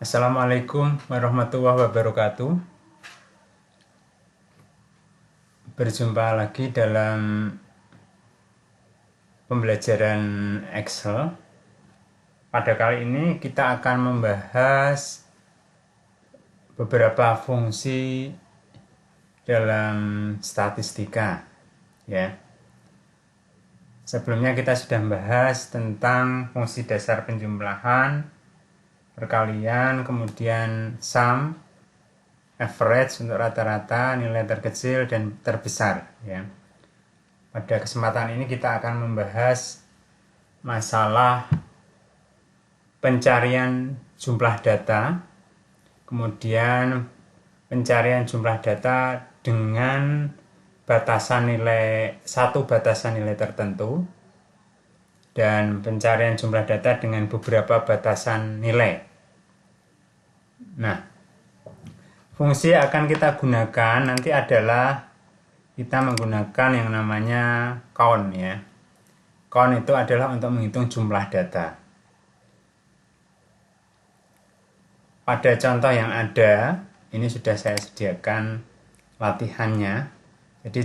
Assalamualaikum warahmatullahi wabarakatuh. Berjumpa lagi dalam pembelajaran Excel. Pada kali ini kita akan membahas beberapa fungsi dalam statistika, ya. Sebelumnya kita sudah membahas tentang fungsi dasar penjumlahan, perkalian, kemudian sum, average untuk rata-rata, nilai terkecil dan terbesar, ya. Pada kesempatan ini kita akan membahas masalah pencarian jumlah data, kemudian pencarian jumlah data dengan satu batasan nilai tertentu, dan pencarian jumlah data dengan beberapa batasan nilai. Nah, fungsi yang akan kita gunakan nanti adalah kita menggunakan yang namanya count, ya. Count itu adalah untuk menghitung jumlah data. Pada contoh yang ada, ini sudah saya sediakan latihannya. Jadi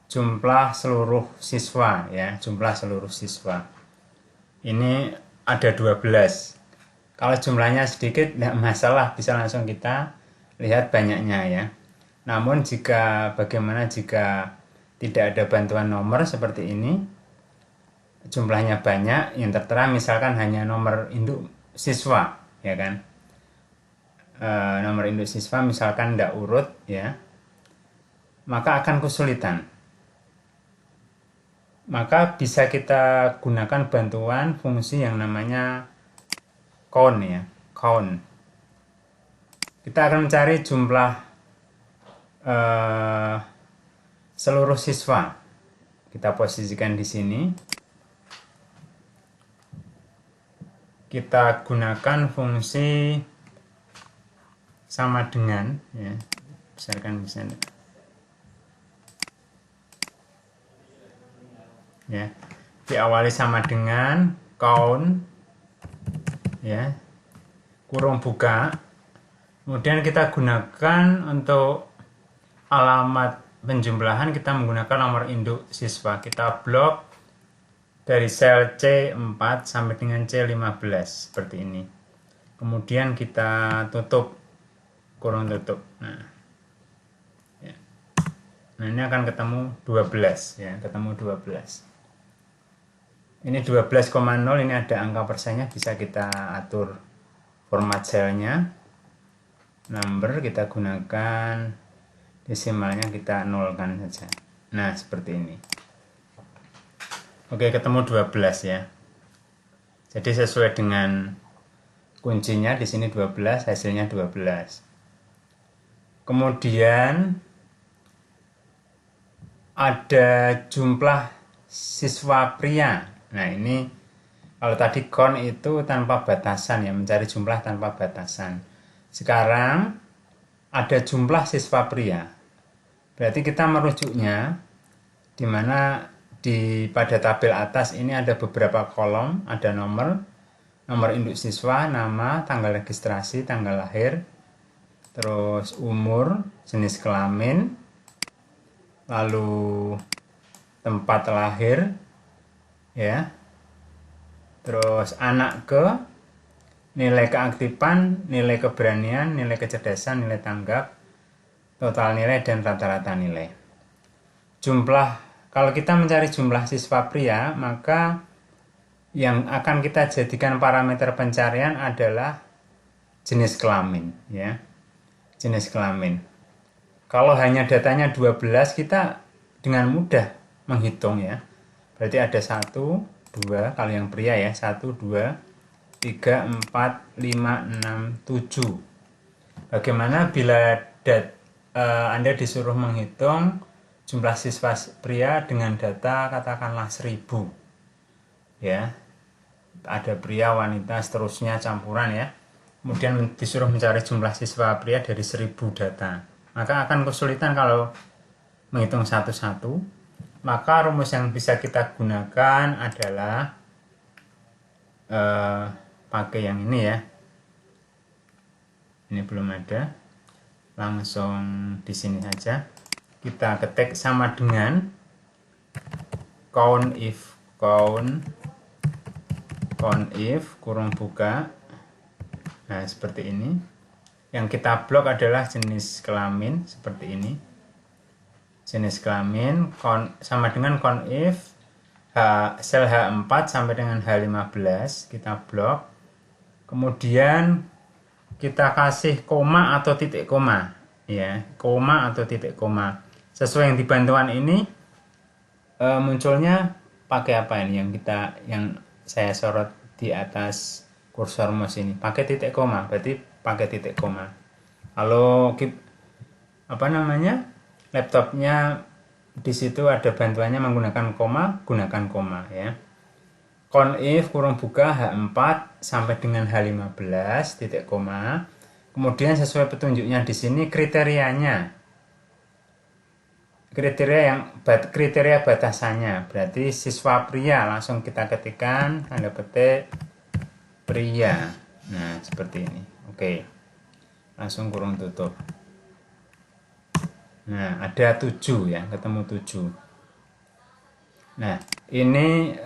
jumlah seluruh siswa, ya, jumlah seluruh siswa. Ini ada 12. Kalau jumlahnya sedikit tidak masalah, bisa langsung kita lihat banyaknya, ya. Namun bagaimana jika tidak ada bantuan nomor seperti ini, jumlahnya banyak, yang tertera misalkan hanya nomor induk siswa, ya kan. Nomor induk siswa misalkan tidak urut, ya, maka akan kesulitan. Maka bisa kita gunakan bantuan fungsi yang namanya count, ya, count. Kita akan mencari jumlah seluruh siswa. Kita posisikan di sini. Kita gunakan fungsi sama dengan, ya, besarkan bisa, ya, diawali sama dengan count, ya, kurung buka, kemudian kita gunakan untuk alamat penjumlahan, kita menggunakan nomor induk siswa. Kita blok dari sel C4 sampai dengan C15 seperti ini. Kemudian kita tutup, kurung tutup. Nah, ya. Nah, ini akan ketemu 12, ya, ketemu 12. Ini 12,0, ini ada angka persennya, bisa kita atur format selnya. Number kita gunakan, desimalnya kita nolkan saja. Nah, seperti ini. Oke, ketemu 12, ya. Jadi sesuai dengan kuncinya di sini 12, hasilnya 12. Kemudian ada jumlah siswa pria. Nah, ini kalau tadi count itu tanpa batasan, ya, mencari jumlah tanpa batasan. Sekarang ada jumlah siswa pria. Berarti kita merujuknya di mana pada tabel atas ini ada beberapa kolom, ada nomor induk siswa, nama, tanggal registrasi, tanggal lahir, terus umur, jenis kelamin, lalu tempat lahir, ya, terus anak nilai keaktifan, nilai keberanian, nilai kecerdasan, nilai tanggap, total nilai, dan rata-rata nilai. Kalau kita mencari jumlah siswa pria, maka yang akan kita jadikan parameter pencarian adalah jenis kelamin, ya, jenis kelamin. Kalau hanya datanya 12, kita dengan mudah menghitung, ya. Berarti ada 1, 2, kalau yang pria, ya, 1, 2, 3, 4, 5, 6, 7. Bagaimana bila Anda disuruh menghitung jumlah siswa pria dengan data katakanlah 1000, ya, ada pria, wanita, seterusnya campuran, ya. Kemudian disuruh mencari jumlah siswa pria dari 1000 data, maka akan kesulitan kalau menghitung satu-satu. Maka rumus yang bisa kita gunakan adalah pakai yang ini, ya, ini belum ada, langsung di sini saja kita ketik sama dengan COUNTIF kurung buka. Nah, seperti ini. Yang kita blok adalah jenis kelamin seperti ini. Jenis kelamin sama dengan COUNTIF sel H4 sampai dengan H15 kita blok. Kemudian kita kasih koma atau titik koma, ya, koma atau titik koma. Sesuai yang di bantuan ini munculnya pakai apa ini yang saya sorot di atas kursor mouse ini, pakai titik koma, berarti pakai titik koma. Kalau laptopnya di situ ada bantuannya menggunakan koma, gunakan koma ya. COUNTIF kurung buka H4 sampai dengan H15 titik koma. Kemudian sesuai petunjuknya di sini kriteria batasannya, berarti siswa pria, langsung kita ketikkan tanda petik pria. Nah, seperti ini. Oke. Langsung kurung tutup. Nah, ada 7 ya, ketemu 7. Nah, ini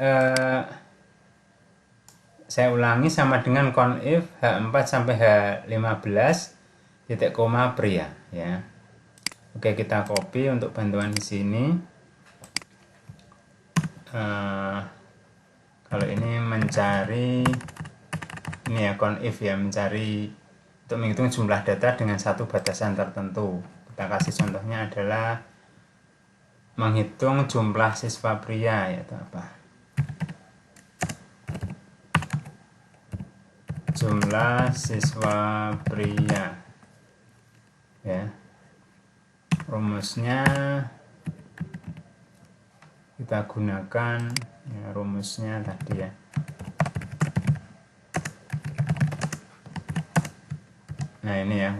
saya ulangi sama dengan COUNTIF H4 sampai H15 titik koma pria ya. Oke, kita copy untuk bantuan di sini. Kalau ini mencari ini ya, COUNTIF ya, mencari untuk menghitung jumlah data dengan satu batasan tertentu. Kita kasih contohnya adalah menghitung jumlah siswa pria, yaitu apa? Jumlah siswa pria ya. Rumusnya kita gunakan ya, rumusnya tadi ya. Nah, ini ya,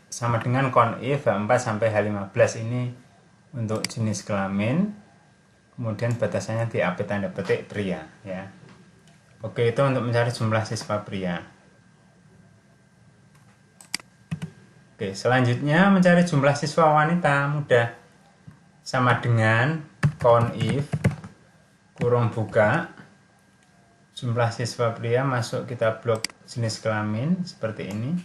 sama dengan COUNTIF H4 sampai H15 ini untuk jenis kelamin, kemudian batasannya di AP tanda petik pria ya. Oke, itu untuk mencari jumlah siswa pria. Oke, selanjutnya mencari jumlah siswa wanita mudah, sama dengan COUNTIF kurung buka jumlah siswa pria masuk, kita blok jenis kelamin seperti ini,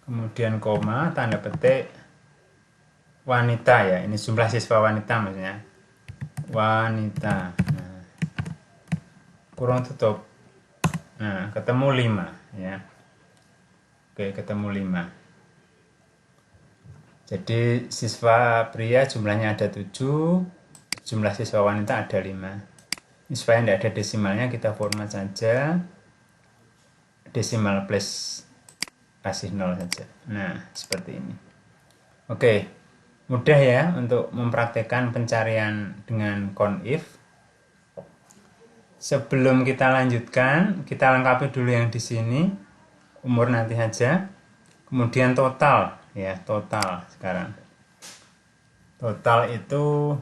kemudian koma tanda petik wanita ya, ini jumlah siswa wanita maksudnya wanita. Nah, kurung tutup. Nah, ketemu 5 ya. Oke, ketemu 5. Jadi siswa pria jumlahnya ada 7, jumlah siswa wanita ada 5. Ini supaya tidak ada desimalnya, kita format saja desimal plus kasih 0 saja. Nah, seperti ini. Oke, mudah ya untuk mempraktekkan pencarian dengan COUNTIF. Sebelum kita lanjutkan, kita lengkapi dulu yang di sini, umur nanti saja. Kemudian total ya, total sekarang. Total itu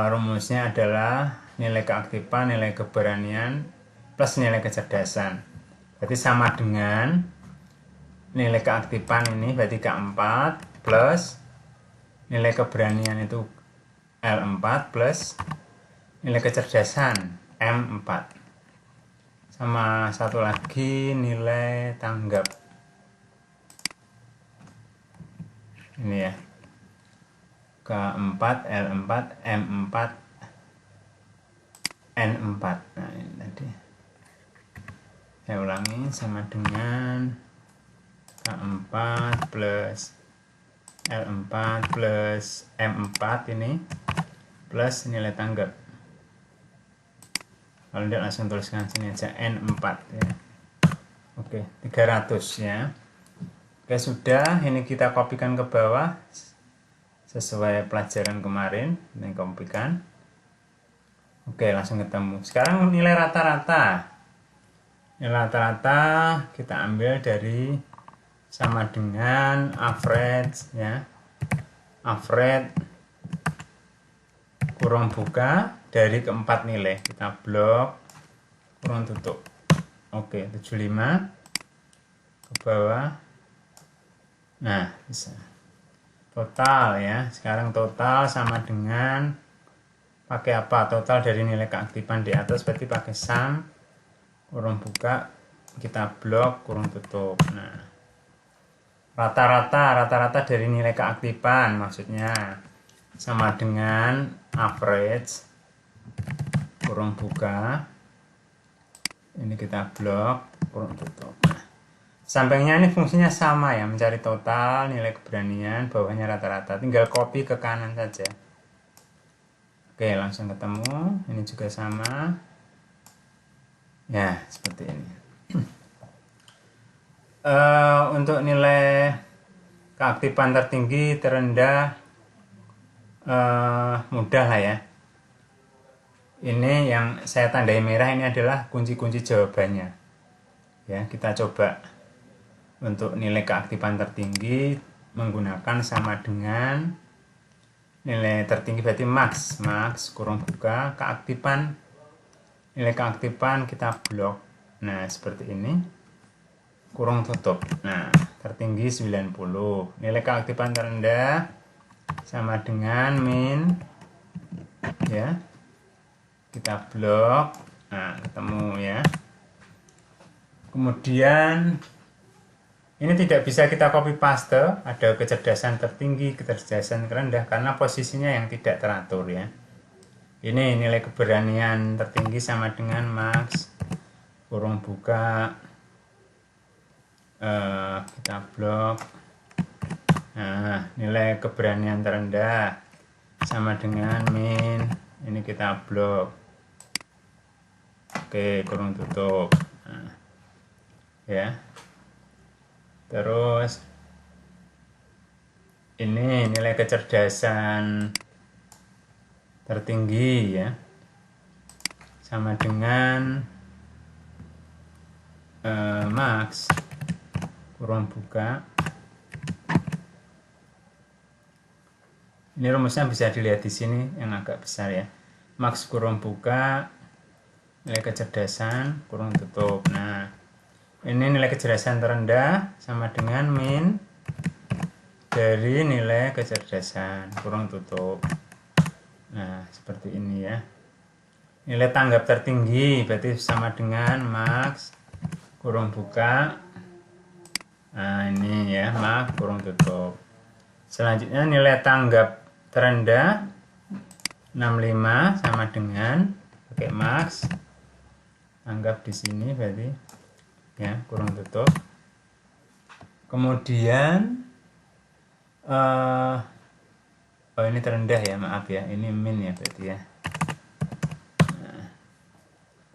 rumusnya adalah nilai keaktifan, nilai keberanian, plus nilai kecerdasan. Berarti sama dengan nilai keaktifan ini, berarti K4, plus nilai keberanian itu L4, plus nilai kecerdasan M4. Sama satu lagi nilai tanggap. Ini ya. K4, L4, M4, N4. Nah, ini tadi. Saya ulangi, sama dengan K4 plus L4 plus M4 ini plus nilai tanggap. Kalau tidak langsung tuliskan sini aja N4 ya. Oke, 300 ya. Oke, sudah, ini kita kopikan ke bawah sesuai pelajaran kemarin, ini kopikan. Oke, langsung ketemu. Sekarang nilai rata-rata. Nilai rata-rata kita ambil dari sama dengan average ya. Average kurung buka dari keempat nilai, kita blok kurung tutup. Oke, 75 ke bawah. Nah, bisa. Total ya. Sekarang total sama dengan pakai apa? Total dari nilai keaktifan di atas berarti pakai sum kurung buka, kita blok kurung tutup. Nah, rata-rata dari nilai keaktifan maksudnya sama dengan average kurung buka, ini kita blok kurung tutup. Nah, sampingnya ini fungsinya sama ya, mencari total nilai keberanian, bawahnya rata-rata, tinggal copy ke kanan saja. Oke, langsung ketemu. Ini juga sama ya, seperti ini. Untuk nilai keaktifan tertinggi, terendah, mudah lah ya. Ini yang saya tandai merah ini adalah kunci-kunci jawabannya. Ya, kita coba untuk nilai keaktifan tertinggi menggunakan sama dengan nilai tertinggi berarti max kurung buka, keaktifan, nilai keaktifan kita blok. Nah, seperti ini. Kurung tutup. Nah, tertinggi 90. Nilai keaktifan terendah sama dengan min ya. Kita blok. Nah, ketemu ya. Kemudian ini tidak bisa kita copy paste, ada kecerdasan tertinggi, kecerdasan terendah karena posisinya yang tidak teratur ya. Ini nilai keberanian tertinggi sama dengan max kurung buka, kita blok. Nah, nilai keberanian terendah sama dengan min, ini kita blok. Oke, kurung tutup. Nah, ya. Terus ini nilai kecerdasan tertinggi ya, sama dengan max kurung buka. Ini rumusnya bisa dilihat di sini yang agak besar ya. Max kurung buka, nilai kecerdasan kurung tutup. Nah, ini nilai kecerdasan terendah sama dengan min dari nilai kecerdasan kurung tutup. Nah, seperti ini ya. Nilai tanggap tertinggi berarti sama dengan max kurung buka. Nah, ini ya, max kurung tutup. Selanjutnya nilai tanggap terendah 65 sama dengan pakai max tanggap di sini berarti ya, kurung tutup. Kemudian oh ini terendah ya, maaf ya, ini min ya berarti ya. Nah,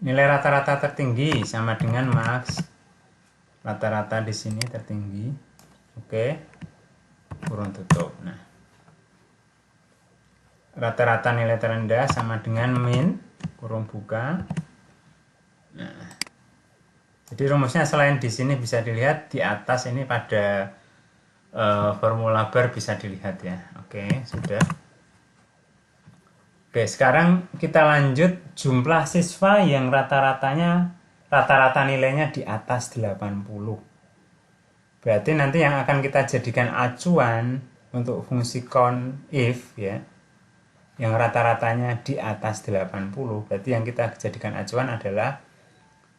nilai rata-rata tertinggi sama dengan max rata-rata di sini tertinggi. Oke, kurung tutup. Nah, rata-rata nilai terendah sama dengan min kurung buka. Nah, jadi rumusnya selain di sini bisa dilihat di atas ini pada formula bar bisa dilihat ya. Oke, sudah. Oke, sekarang kita lanjut jumlah siswa yang rata-rata nilainya di atas 80. Berarti nanti yang akan kita jadikan acuan untuk fungsi count if ya, yang rata-ratanya di atas 80, berarti yang kita jadikan acuan adalah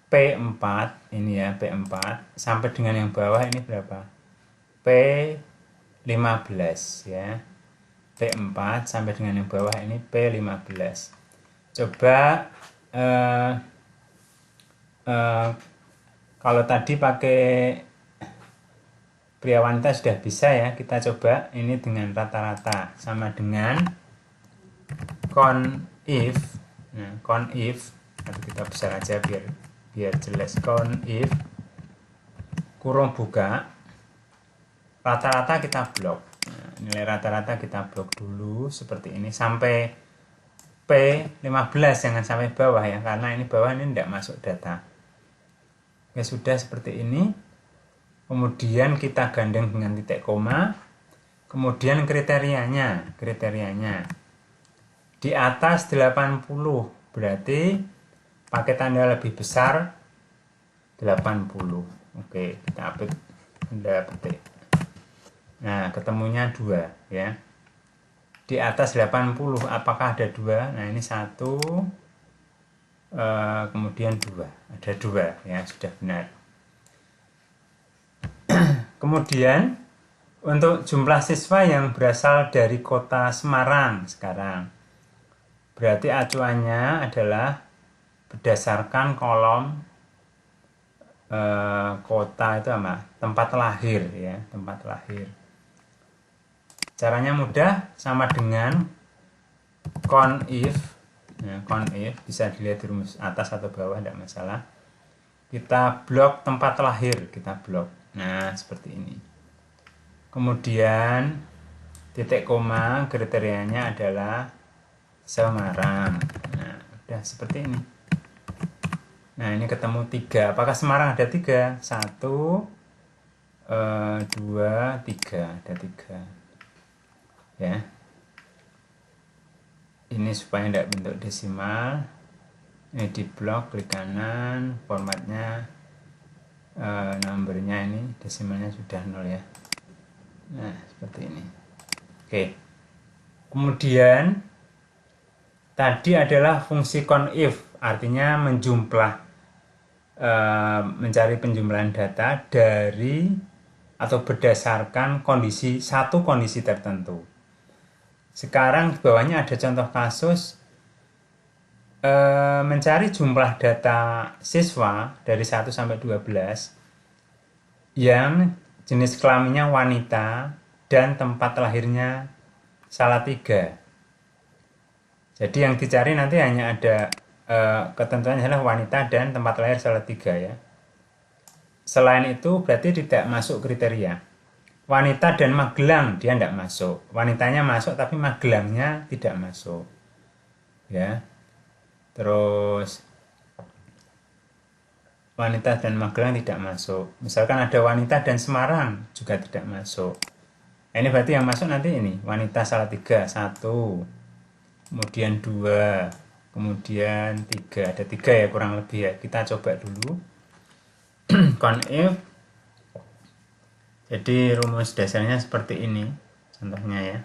P4 ini ya, P4 sampai dengan yang bawah ini berapa? P15 ya. P4 sampai dengan yang bawah ini P15. Coba kalau tadi pakai Priawanita sudah bisa ya, kita coba ini dengan rata-rata sama dengan count if. Nah, count if atau kita besar aja biar jelas. Count if kurung buka, rata-rata kita blok. Nah, nilai rata-rata kita blok dulu seperti ini sampai P15, jangan sampai bawah ya, karena ini bawah ini tidak masuk data. Oke, sudah seperti ini. Kemudian kita gandeng dengan titik koma. Kemudian kriterianya di atas 80 berarti pakai tanda lebih besar 80. Oke, kita update benda petik. Nah, ketemunya 2 ya. Di atas 80 apakah ada 2? Nah, ini 1, kemudian 2. Ada 2 ya, sudah benar. Kemudian untuk jumlah siswa yang berasal dari kota Semarang sekarang, berarti acuannya adalah berdasarkan kolom kota itu apa? Tempat lahir ya, tempat lahir. Caranya mudah, sama dengan conif. Nah, conif bisa dilihat di rumus atas atau bawah, tidak masalah. Kita blok tempat lahir, kita blok. Nah, seperti ini. Kemudian titik koma kriterianya adalah Semarang. Nah, udah seperti ini. Nah, ini ketemu 3. Apakah Semarang ada 3? 1, 2, 3. Ada 3. Ya. Ini supaya tidak bentuk desimal. Ini di blok, klik kanan, formatnya numbernya ini desimalnya sudah 0 ya. Nah, seperti ini. Oke. Kemudian tadi adalah fungsi conif, artinya menjumlah, mencari penjumlahan data dari atau berdasarkan satu kondisi tertentu. Sekarang di bawahnya ada contoh kasus mencari jumlah data siswa dari 1 sampai 12 yang jenis kelaminnya wanita dan tempat lahirnya Salatiga. Jadi yang dicari nanti hanya ada ketentuannya adalah wanita dan tempat lahir Salatiga ya. Selain itu berarti tidak masuk kriteria. Wanita dan Magelang dia tidak masuk. Wanitanya masuk tapi Magelangnya tidak masuk. Ya. Terus wanita dan Magelang tidak masuk. Misalkan ada wanita dan Semarang juga tidak masuk. Ini berarti yang masuk nanti ini wanita Salatiga 1, kemudian 2, kemudian 3. Ada 3 ya kurang lebih ya. Kita coba dulu. Conif. Jadi rumus dasarnya seperti ini contohnya ya.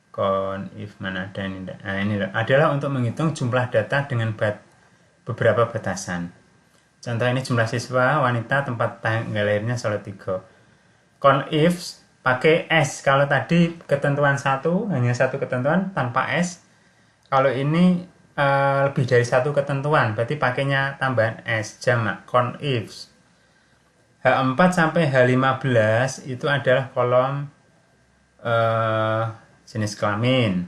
Conif mana ada ini. Nah, ini adalah untuk menghitung jumlah data dengan beberapa batasan. Contoh ini jumlah siswa wanita tempat tanggal lahirnya Salatiga. Conif pakai S. Kalau tadi ketentuan hanya satu ketentuan tanpa S. Kalau ini lebih dari satu ketentuan, berarti pakainya tambahan S, jamak conifs. H4 sampai H15 itu adalah kolom jenis kelamin.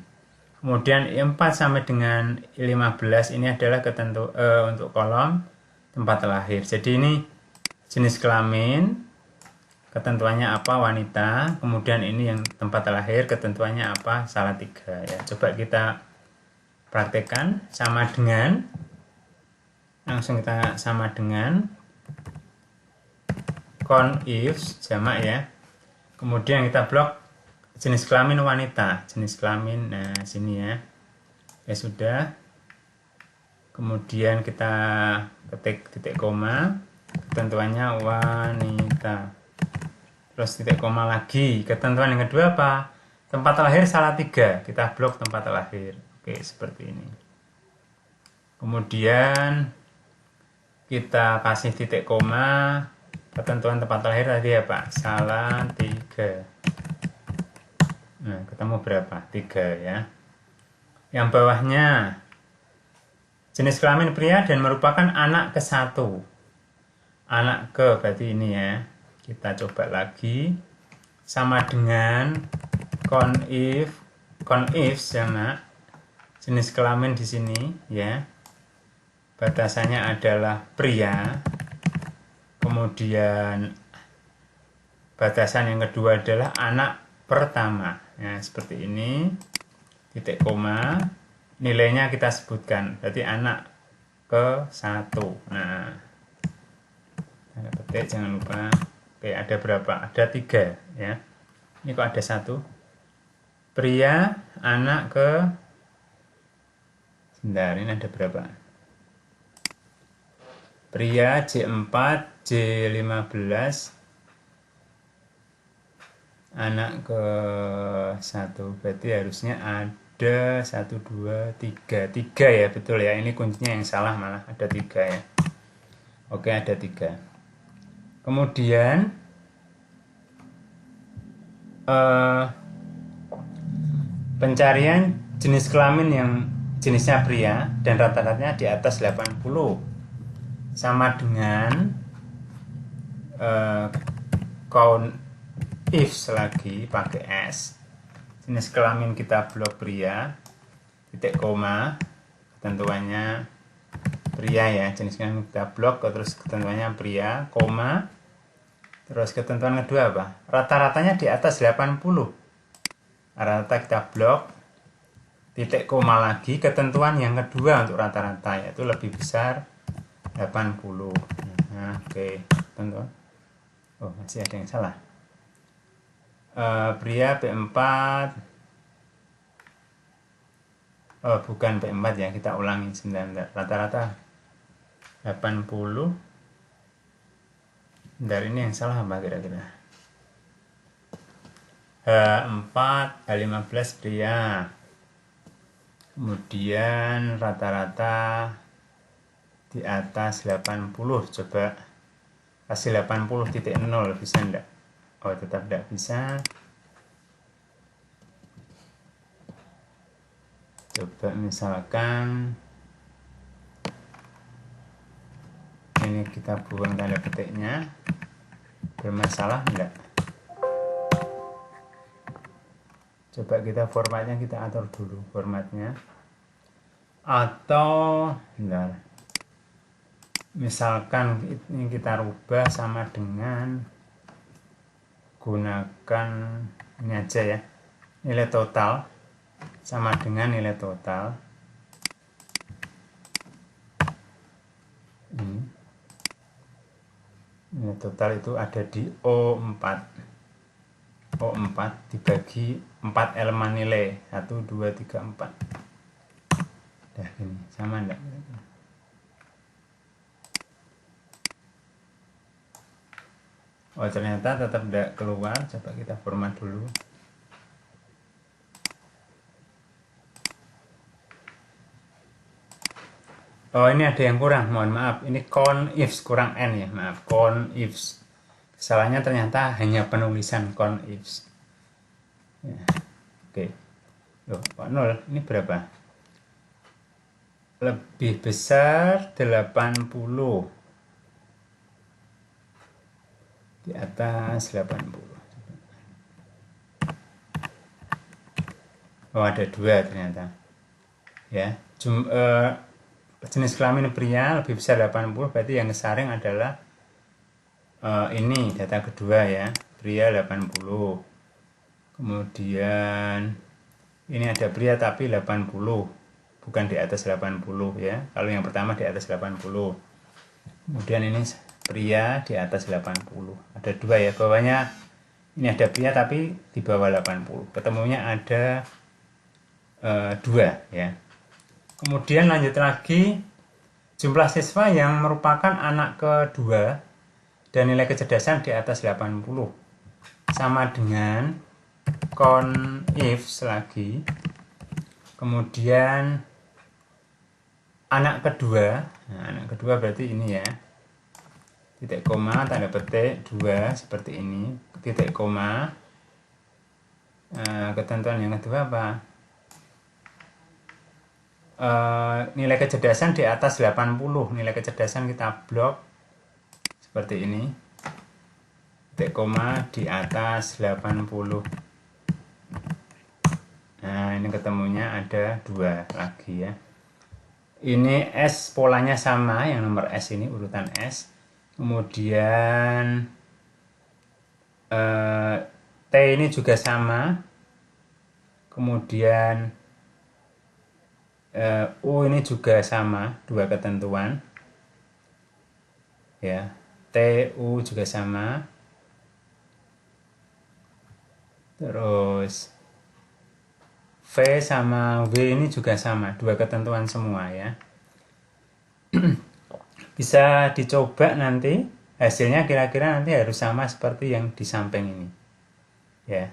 Kemudian I4 sampai dengan I15 ini adalah untuk kolom tempat lahir. Jadi ini jenis kelamin, ketentuannya apa wanita, kemudian ini yang tempat lahir, ketentuannya apa Salatiga ya. Coba kita praktekkan sama dengan, langsung kita sama dengan conifs jamak ya. Kemudian kita blok jenis kelamin wanita, jenis kelamin. Nah, sini ya. Ya sudah. Kemudian kita ketik titik koma, ketentuannya wanita. Terus titik koma lagi. Ketentuan yang kedua apa? Tempat lahir Salatiga. Kita blok tempat lahir. Oke, seperti ini. Kemudian kita kasih titik koma. Ketentuan tempat lahir tadi apa? Salatiga. Nah, ketemu berapa? 3 ya. Yang bawahnya jenis kelamin pria dan merupakan anak ke-1. Anak ke berarti ini ya. Kita coba lagi. Sama dengan conifs sama jenis kelamin di sini ya. Batasannya adalah pria. Kemudian batasan yang kedua adalah anak pertama. Nah, seperti ini. Titik koma. Nilainya kita sebutkan. Berarti anak ke-1. Nah, kita ketik jangan lupa. Oke, ada berapa? Ada 3 ya. Ini kok ada 1. Pria, anak ke. Sebentar, ini ada berapa? Pria J4, J15, anak ke 1, berarti harusnya ada 1, 2, 3, 3 ya, betul ya, ini kuncinya yang salah, malah ada 3 ya. Oke, ada 3. Kemudian pencarian jenis kelamin yang jenisnya pria dan rata-ratanya di atas 80 sama dengan count if lagi pakai S. Jenis kelamin kita blok pria, titik koma, ketentuannya pria ya, jenis kelamin kita blok, terus ketentuannya pria, koma, terus ketentuan kedua apa? Rata-ratanya di atas 80. Rata kita blok, titik koma lagi, ketentuan yang kedua untuk rata-rata yaitu lebih besar 80. Nah, oke, tentu. Oh, masih ada yang salah. Pria P4. Oh, bukan P4 ya, kita ulangi sebentar. Rata-rata 80. Bentar, ini yang salah apa kira-kira? H4, H15 pria. Kemudian rata-rata di atas 80. Coba kasih 80.0, bisa enggak? Oh, tetap enggak bisa. Coba misalkan ini kita buang tanda petiknya, bermasalah enggak? Coba kita formatnya kita atur dulu formatnya, atau bentar, misalkan ini kita rubah sama dengan gunakan ini aja ya, nilai total sama dengan nilai total ini. Nilai total itu ada di O4 dibagi 4 elemen nilai 1, 2, 3, 4. Dah ini sama enggak? Oh, ternyata tetap tidak keluar. Coba kita format dulu. Oh, ini ada yang kurang, mohon maaf. Ini count ifs kurang n ya, maaf. Count ifs. Kesalahannya ternyata hanya penulisan count ifs. Ya. Oke. Loh, kok 0? Ini berapa? Lebih besar 80. Di atas 80. Oh, ada 2 ternyata. Ya, jenis kelamin pria lebih besar 80, berarti yang kesaring adalah ini data kedua ya, pria 80. Kemudian ini ada pria tapi 80, bukan di atas 80 ya. Kalau yang pertama di atas 80. Kemudian ini pria di atas 80. Ada 2 ya, bawahnya ini ada pria tapi di bawah 80. Ketemunya ada 2 ya. Kemudian lanjut lagi, jumlah siswa yang merupakan anak kedua dan nilai kecerdasan di atas 80 sama dengan count ifs lagi. Kemudian anak kedua, nah, anak kedua berarti ini ya, titik koma, tanda petik 2 seperti ini, titik koma. Ketentuan yang kedua apa? Nilai kecerdasan di atas 80. Nilai kecerdasan kita blok seperti ini, titik koma di atas 80. Nah, ini ketemunya ada 2 lagi ya. Ini S polanya sama, yang nomor S ini urutan S. Kemudian T ini juga sama. Kemudian U ini juga sama, 2 ketentuan ya. TU juga sama. Terus V sama W ini juga sama, 2 ketentuan semua ya. Bisa dicoba nanti, hasilnya kira-kira nanti harus sama seperti yang di samping ini. Ya,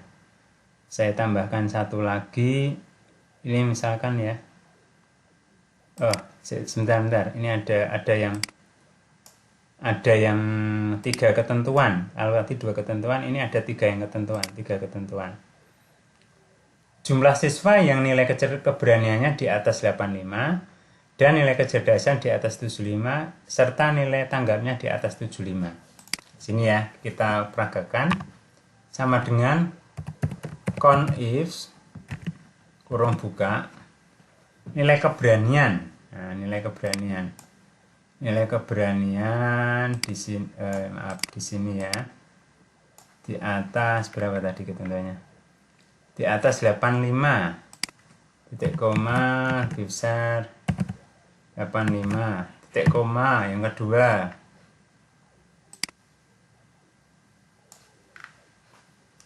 saya tambahkan satu lagi. Ini misalkan ya. Oh, sebentar. Ini ada yang 3 ketentuan. Kalau tadi 2 ketentuan, ini ada 3 ketentuan. Jumlah siswa yang nilai keberaniannya di atas 85 dan nilai kecerdasan di atas 75 serta nilai tanggapnya di atas 75. Sini ya, kita peragakan sama dengan conifs kurung buka nilai keberanian. Nah, nilai keberanian di sini di sini ya. Di atas berapa tadi ketentuannya? Di atas 85. Titik koma lebih besar 85. Titik koma yang kedua.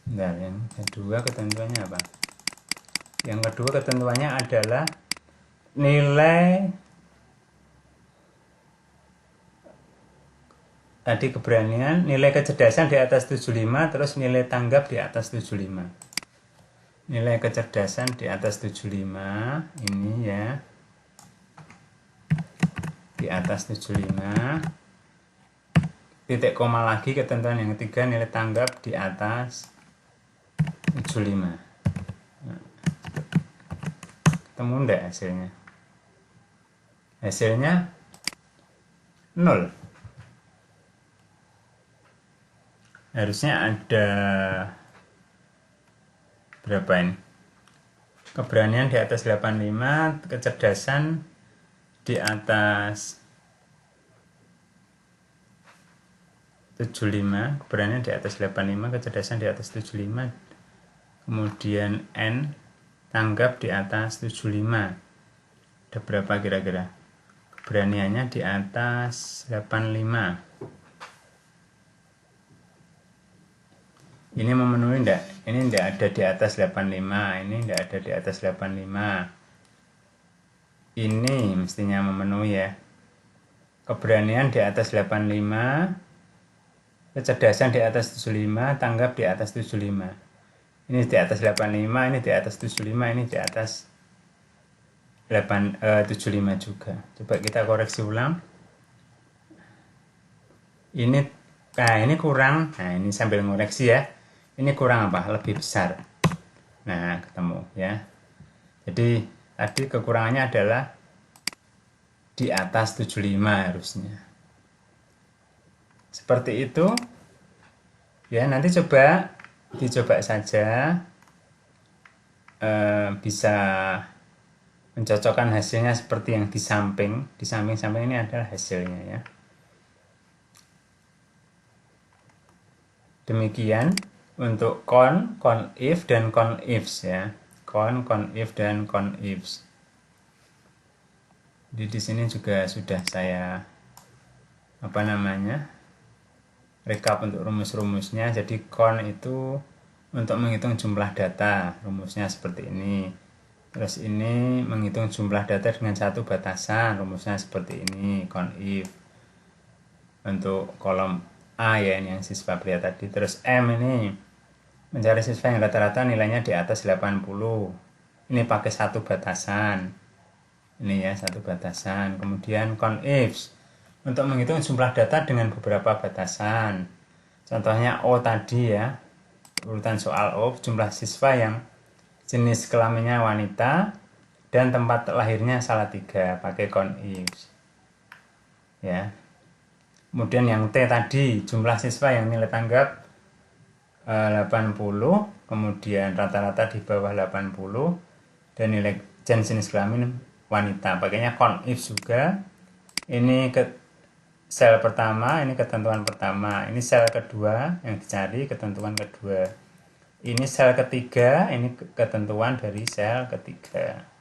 Bentar, yang kedua ketentuannya apa? Yang kedua ketentuannya adalah nilai tadi keberanian, nilai kecerdasan di atas 75, terus nilai tanggap di atas 75. Nilai kecerdasan di atas 75 ini ya. Di atas 75. Titik koma lagi ketentuan yang ketiga, nilai tanggap di atas 75. Nah, ketemu enggak hasilnya? Hasilnya 0. Harusnya ada berapa ini? Keberanian di atas 85, kecerdasan di atas 75, keberanian di atas 85, kecerdasan di atas 75, kemudian N tanggap di atas 75. Ada berapa kira-kira? Keberaniannya di atas 85. Ini memenuhi enggak? Ini enggak ada di atas 85. Ini enggak ada di atas 85. Ini mestinya memenuhi ya. Keberanian di atas 85, kecerdasan di atas 75, tanggap di atas 75. Ini di atas 85, ini di atas 75, ini di atas 75 juga. Coba kita koreksi ulang. Ini kurang. Nah, ini sambil ngoreksi ya. Ini kurang apa? Lebih besar. Nah, ketemu ya. Jadi tadi kekurangannya adalah di atas 75 harusnya. Seperti itu. Ya, nanti dicoba saja. Bisa mencocokkan hasilnya seperti yang di samping. Di samping-samping ini adalah hasilnya ya. Demikian untuk conif dan conifs ya. Conif dan conifs. Di sini juga sudah saya recap untuk rumus-rumusnya. Jadi itu untuk menghitung jumlah data, rumusnya seperti ini. Terus ini menghitung jumlah data dengan satu batasan, rumusnya seperti ini, conif. Untuk kolom A ya, ini yang siswa pria tadi. Terus M ini mencari siswa yang rata-rata nilainya di atas 80. Ini pakai satu batasan. Ini ya, satu batasan. Kemudian conifs untuk menghitung jumlah data dengan beberapa batasan. Contohnya O tadi ya, urutan soal O, jumlah siswa yang jenis kelaminnya wanita dan tempat lahirnya Salatiga, pakai conifs. Ya. Kemudian yang T tadi, jumlah siswa yang nilai tanggap 80, kemudian rata-rata di bawah 80, dan nilai jenis kelamin wanita, pakainya conifs juga. Ini ke sel pertama, ini ketentuan pertama, ini sel kedua yang dicari, ketentuan kedua. Ini sel ketiga, ini ketentuan dari sel ketiga.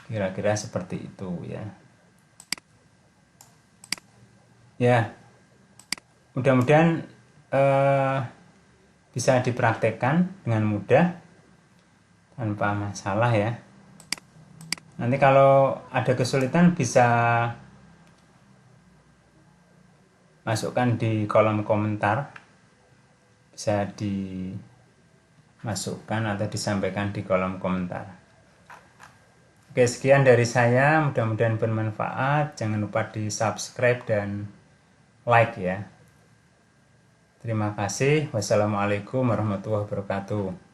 Kira-kira seperti itu ya. Ya, mudah-mudahan bisa dipraktekkan dengan mudah tanpa masalah ya. Nanti kalau ada kesulitan bisa masukkan di kolom komentar, bisa dimasukkan atau disampaikan di kolom komentar. Oke, sekian dari saya, mudah-mudahan bermanfaat. Jangan lupa di subscribe dan like ya. Terima kasih. Wassalamualaikum warahmatullahi wabarakatuh.